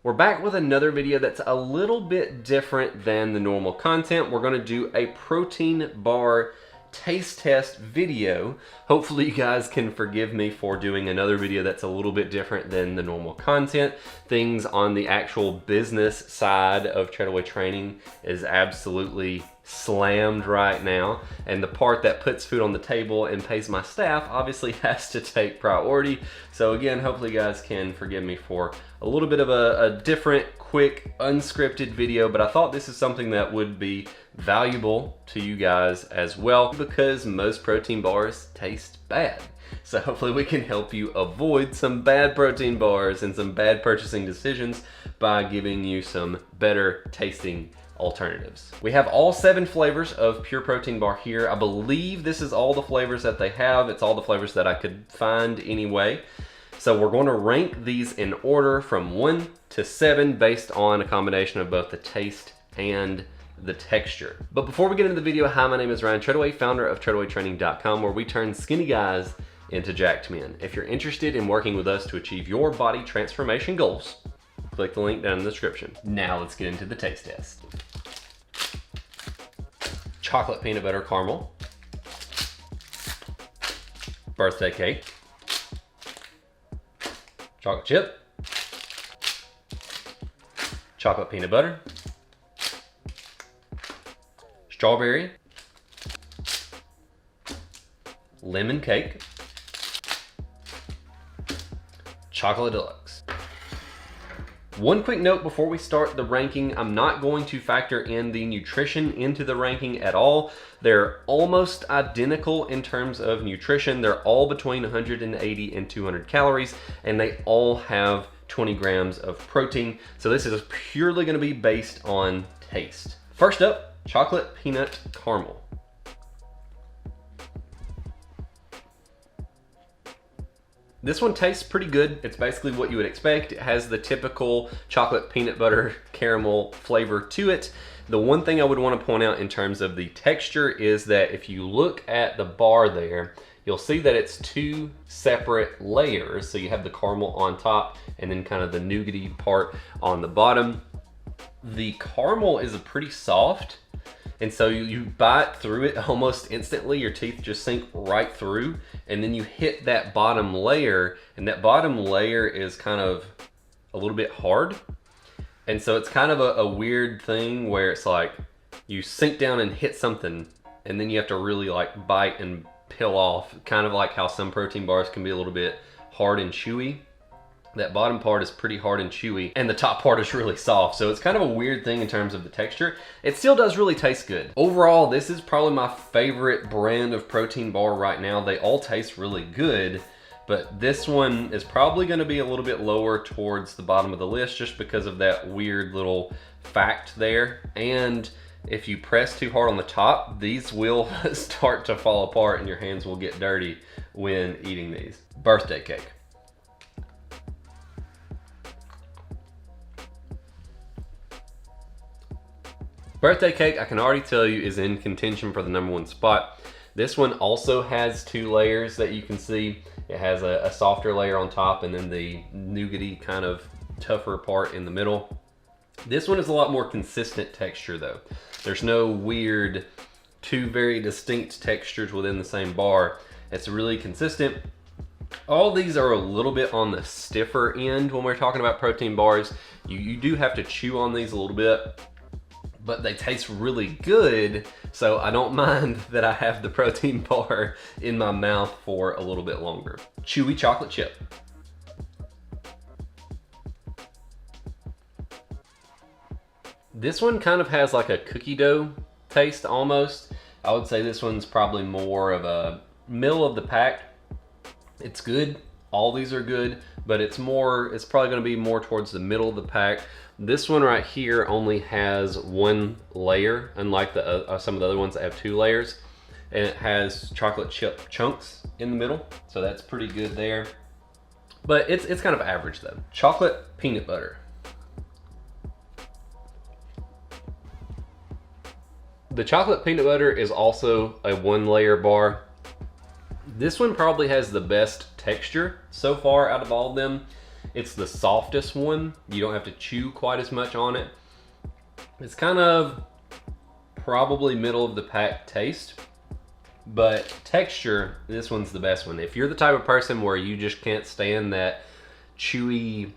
We're back with another video that's a little bit different than the normal content. We're gonna do a protein bar taste test video. Hopefully you guys can forgive me for doing another video that's a little bit different than the normal content. Things on the actual business side of Treadaway Training is absolutely slammed right now, and the part that puts food on the table and pays my staff obviously has to take priority. So again, hopefully you guys can forgive me for a little bit of a different, quick, unscripted video, but I thought this is something that would be valuable to you guys as well, because most protein bars taste bad. So hopefully we can help you avoid some bad protein bars and some bad purchasing decisions by giving you some better tasting alternatives. We have all 7 flavors of pure protein bar here. I believe this is all the flavors that they have. It's all the flavors that I could find anyway. So we're going to rank these in order from 1 to 7 based on a combination of both the taste and the texture. But before we get into the video, hi, my name is Ryan Treadaway, founder of TreadawayTraining.com, where we turn skinny guys into jacked men. If you're interested in working with us to achieve your body transformation goals, click the link down in the description. Now let's get into the taste test. Chocolate peanut butter caramel, birthday cake, chocolate chip, chocolate peanut butter, strawberry, lemon cake, chocolate deluxe. One quick note before we start the ranking, I'm not going to factor in the nutrition into the ranking at all. They're almost identical in terms of nutrition. They're all between 180 and 200 calories, and they all have 20 grams of protein. So this is purely gonna be based on taste. First up, chocolate peanut caramel. This one tastes pretty good. It's basically what you would expect. It has the typical chocolate peanut butter caramel flavor to it. The one thing I would want to point out in terms of the texture is that if you look at the bar there, you'll see that it's 2 separate layers. So you have the caramel on top and then kind of the nougaty part on the bottom. The caramel is pretty soft, and so you bite through it almost instantly. Your teeth just sink right through, and then you hit that bottom layer, and that bottom layer is kind of a little bit hard. And so it's kind of a weird thing where it's like you sink down and hit something, and then you have to really like bite and peel off, kind of like how some protein bars can be a little bit hard and chewy. That bottom part is pretty hard and chewy, and the top part is really soft. So it's kind of a weird thing in terms of the texture. It still does really taste good. Overall, this is probably my favorite brand of protein bar right now. They all taste really good, but this one is probably gonna be a little bit lower towards the bottom of the list just because of that weird little fact there. And if you press too hard on the top, these will start to fall apart and your hands will get dirty when eating these. Birthday cake. Birthday cake, I can already tell you, is in contention for the #1 spot. This one also has 2 layers that you can see. It has a softer layer on top and then the nougaty kind of tougher part in the middle. This one is a lot more consistent texture though. There's no weird 2 very distinct textures within the same bar. It's really consistent. All these are a little bit on the stiffer end when we're talking about protein bars. You do have to chew on these a little bit, but they taste really good, so I don't mind that I have the protein bar in my mouth for a little bit longer. Chewy chocolate chip. This one kind of has like a cookie dough taste almost. I would say this one's probably more of a middle of the pack. It's good. All these are good, but it's probably gonna be more towards the middle of the pack. This one right here only has 1 layer, unlike some of the other ones that have 2 layers. And it has chocolate chip chunks in the middle, so that's pretty good there. But it's kind of average though. Chocolate peanut butter. The chocolate peanut butter is also a 1-layer bar. This one probably has the best texture so far out of all of them. It's the softest one. You don't have to chew quite as much on it. It's kind of probably middle of the pack taste, but texture, this one's the best one. If you're the type of person where you just can't stand that chewy,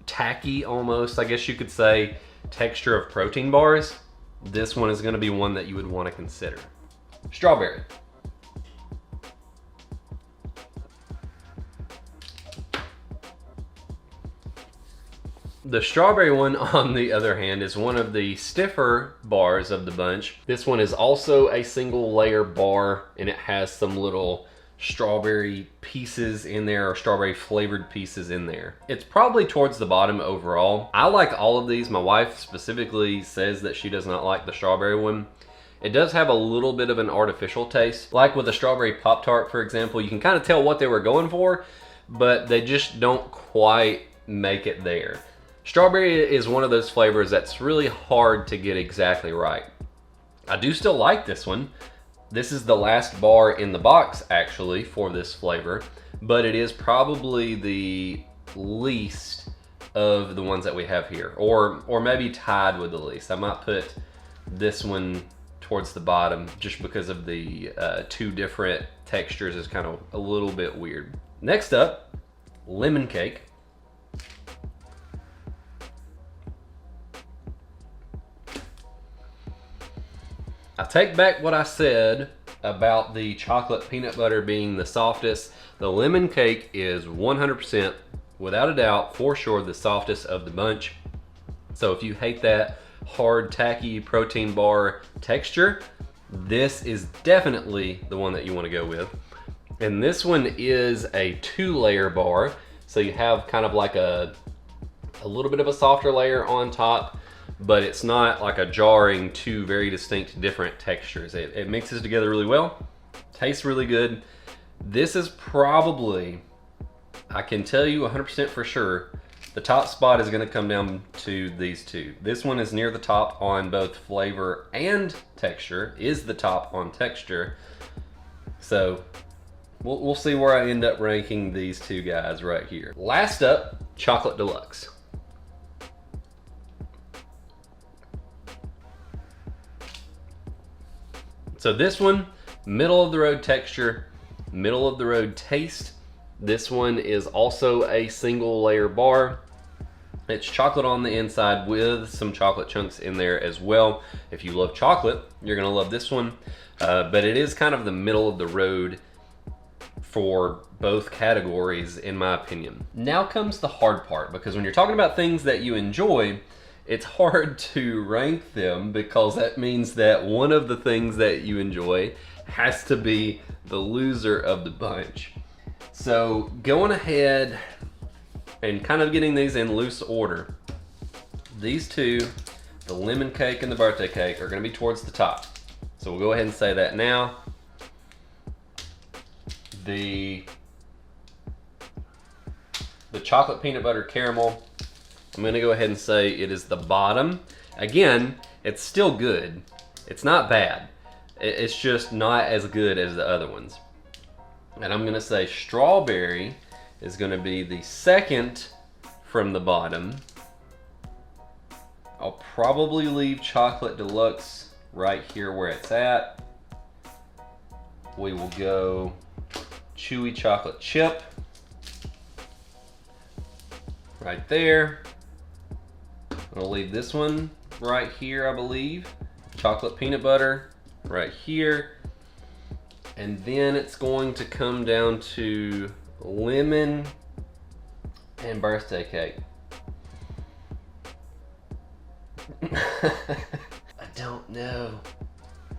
tacky almost, I guess you could say, texture of protein bars, this one is going to be one that you would want to consider. Strawberry. The strawberry one, on the other hand, is one of the stiffer bars of the bunch. This one is also a single layer bar, and it has some little strawberry pieces in there, or strawberry flavored pieces in there. It's probably towards the bottom overall. I like all of these. My wife specifically says that she does not like the strawberry one. It does have a little bit of an artificial taste. Like with a strawberry Pop-Tart, for example, you can kind of tell what they were going for, but they just don't quite make it there. Strawberry is one of those flavors that's really hard to get exactly right. I do still like this one. This is the last bar in the box, actually, for this flavor, but it is probably the least of the ones that we have here, or maybe tied with the least. I might put this one towards the bottom just because of the two different textures is kind of a little bit weird. Next up, lemon cake. I take back what I said about the chocolate peanut butter being the softest. The lemon cake is 100%, without a doubt, for sure, the softest of the bunch. So if you hate that hard, tacky protein bar texture, this is definitely the one that you want to go with. And this one is a 2-layer bar. So you have kind of like a little bit of a softer layer on top, but it's not like a jarring two very distinct different textures. It mixes together really well, tastes really good. This is probably, I can tell you 100% for sure, the top spot is gonna come down to these two. This one is near the top on both flavor and texture, is the top on texture. So we'll see where I end up ranking these two guys right here. Last up, Chocolate Deluxe. So this one, middle of the road texture, middle of the road taste. This one is also a single layer bar. It's chocolate on the inside with some chocolate chunks in there as well. If you love chocolate, you're gonna love this one. But it is kind of the middle of the road for both categories, in my opinion. Now comes the hard part, because when you're talking about things that you enjoy, it's hard to rank them, because that means that one of the things that you enjoy has to be the loser of the bunch. So going ahead and kind of getting these in loose order, these two, the lemon cake and the birthday cake, are gonna be towards the top. So we'll go ahead and say that now. The chocolate peanut butter caramel, I'm gonna go ahead and say it is the bottom. Again, it's still good. It's not bad. It's just not as good as the other ones. And I'm gonna say strawberry is gonna be the second from the bottom. I'll probably leave Chocolate Deluxe right here where it's at. We will go chewy chocolate chip right there. I'll leave this one right here, I believe. Chocolate peanut butter right here. And then it's going to come down to lemon and birthday cake. I don't know.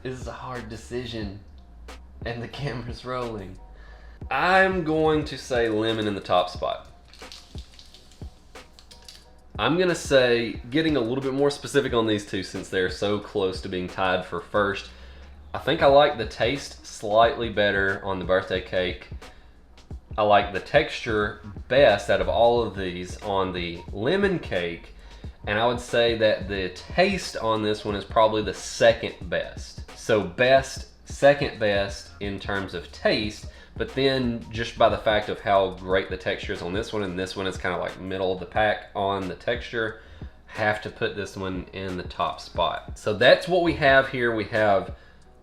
This is a hard decision, and the camera's rolling. I'm going to say lemon in the top spot. I'm gonna say, getting a little bit more specific on these two since they're so close to being tied for first, I think I like the taste slightly better on the birthday cake. I like the texture best out of all of these on the lemon cake, and I would say that the taste on this one is probably the second best. So best, second best in terms of taste, but then just by the fact of how great the texture is on this one, and this one is kind of like middle of the pack on the texture, have to put this one in the top spot. So that's what we have here. We have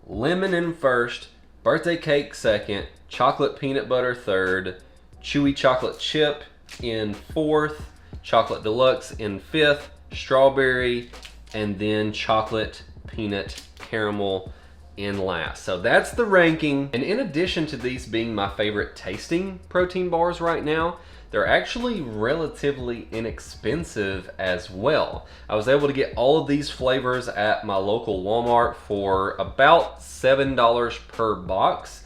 lemon in first, birthday cake second, chocolate peanut butter third, chewy chocolate chip in fourth, chocolate deluxe in fifth, strawberry, and then chocolate peanut caramel in last. So that's the ranking. And in addition to these being my favorite tasting protein bars right now, they're actually relatively inexpensive as well. I was able to get all of these flavors at my local Walmart for about $7 per box.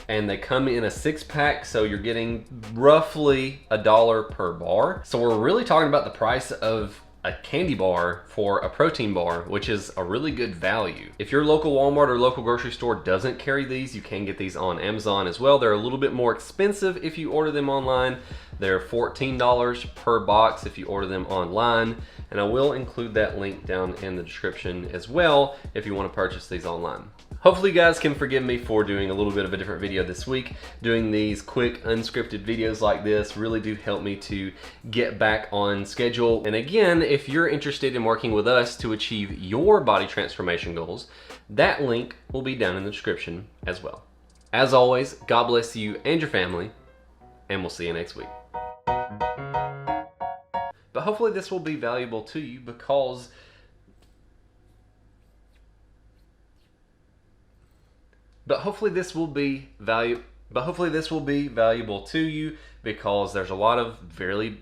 And they come in a 6-pack, so you're getting roughly $1 per bar. So we're really talking about the price of a candy bar for a protein bar, which is a really good value. If your local Walmart or local grocery store doesn't carry these, you can get these on Amazon as well. They're a little bit more expensive if you order them online. They're $14 per box if you order them online. And I will include that link down in the description as well if you want to purchase these online. Hopefully you guys can forgive me for doing a little bit of a different video this week. Doing these quick unscripted videos like this really do help me to get back on schedule. And again, if you're interested in working with us to achieve your body transformation goals, that link will be down in the description as well. As always, God bless you and your family, and we'll see you next week. But hopefully this will be valuable to you because hopefully this will be valuable to you because there's a lot of very